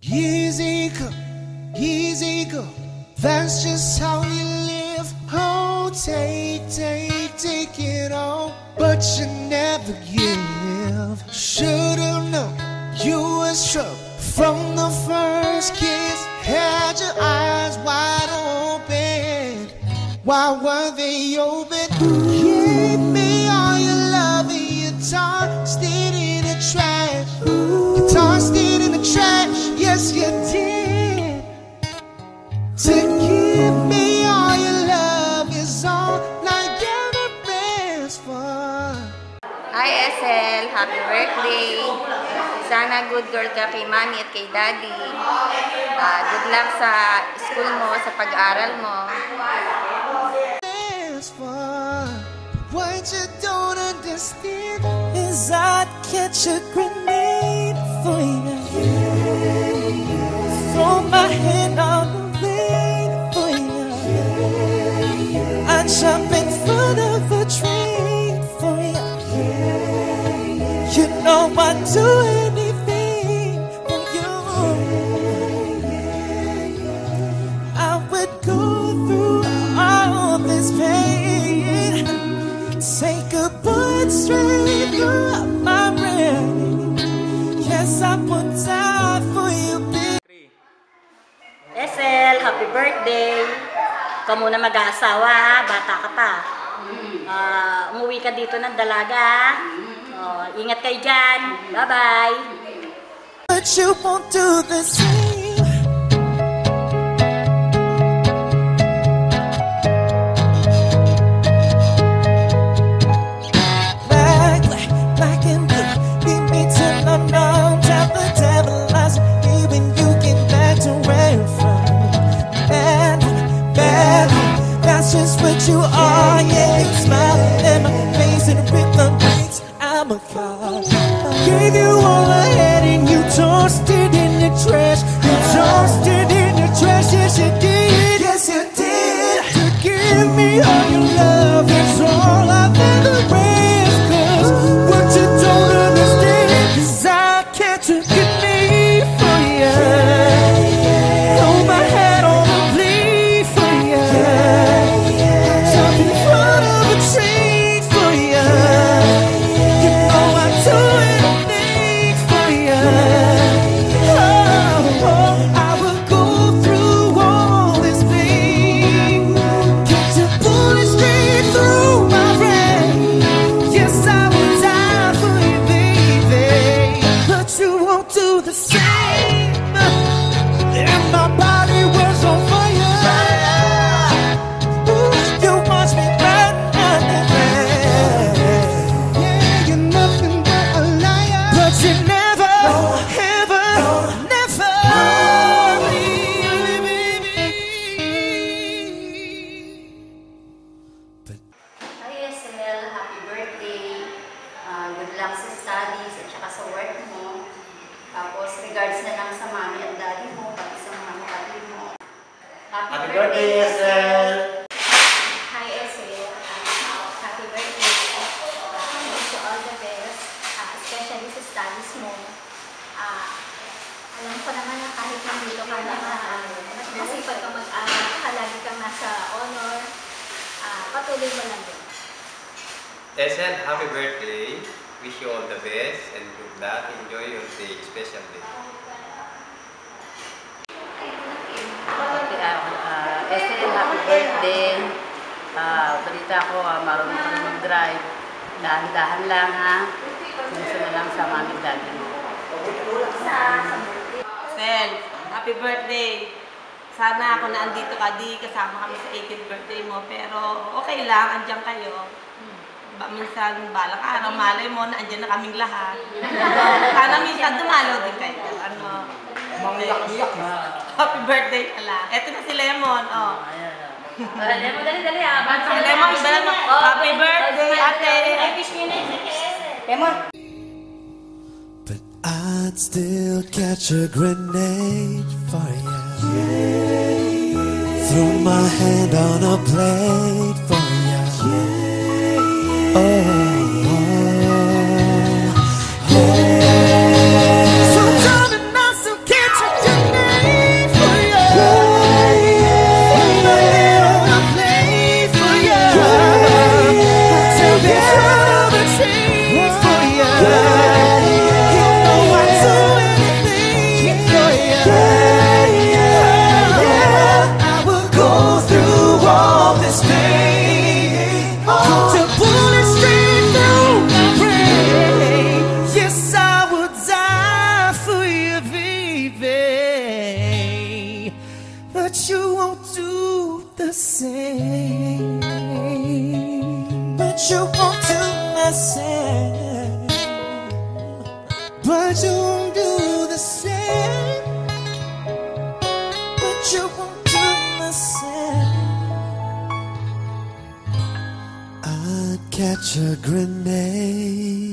Easy come, easy go. That's just how you live. Oh, take it all, but you never give. Should've known you was trouble from the first kiss. Had your eyes wide open. Why were they open? Give me all your love and you tossed it in the trash. You tossed it in the trash, yes you did. To give me all your love is all I ever asked for. Hi SL, happy birthday! Sana good girl ka kay mommy at kay daddy. Good luck sa school mo, sa pag-aaral mo. What you don't understand is I'd catch a grenade for you. Throw my hand on the blade for you. I'd jump in front of a train for you. You know I'd do anything for you. I would go through all this pain, take a bullet straight through my brain. Yes, I would die for you, baby. SL, happy birthday! Ikaw muna mag-aasawa ha, bata ka pa. Umuwi ka dito ng dalaga. Ingat kayo dyan. Bye-bye! But you won't do the same. Black and blue, beat me till I'm numb. Tell the devil lies me when you get back to where you're from. Bad, that's just what you are. Yeah, you smile in my face and rip the brakes. I'm a cop. Gave you all I had and you tossed it in the trash. You tossed it in the trash, yes you did. Yes you did. To give me all your love, that's all I've ever asked. 'Cause what you don't understand is I can't take it for you. Throw my head on the blade for you. Jump in front of a train for you. You know I'd do anything for you. Oh, I will go through all this pain. Get your bullet straight through my brain. Yes, I will die for you, baby. But you won't do the same. And my body was on fire. Ooh, you watch me burn, yeah, you're nothing but a liar. But you never, ever, never leave me, baby. Hi SL, happy birthday! Good luck sa studies at saka sa work mo. Tapos regards na lang sa mommy at daddy mo, pati sa mga kapatid mo. Happy birthday, SL! Hi SL, happy birthday! Wish you all the best, especially sa studies mo. Alam ko naman na kahit nandito ka na masipag ka mag-aral, lagi kang nasa honor, patuloy mo lang din. SL, happy birthday. Wish you all the best and good luck. Enjoy your day, special day. SL, happy birthday! Balita ko, marunong ka mag-drive. Dahan-dahan lang ha. Sumunod lang sa mami daddy mo. Sel, happy birthday! Sana ako na andito ka, di kasama kami sa 18th birthday mo, pero okay lang, andyan kayo. Minsan, balang araw, malay mo na andyan na kaming lahat. Sana minsan dumalo din kayo. Happy birthday pala. Eto na si Lemon, oh. Lemon, dali-dali ha. Lemon, iba na. Happy birthday, ate! Lemon! But I'd still catch a grenade for you. Throw my hand on a plate for you. Oh. So tell me now, so can't you But you won't do the same. But you won't do the same. But you won't do the same. But you won't do the same. I'd catch a grenade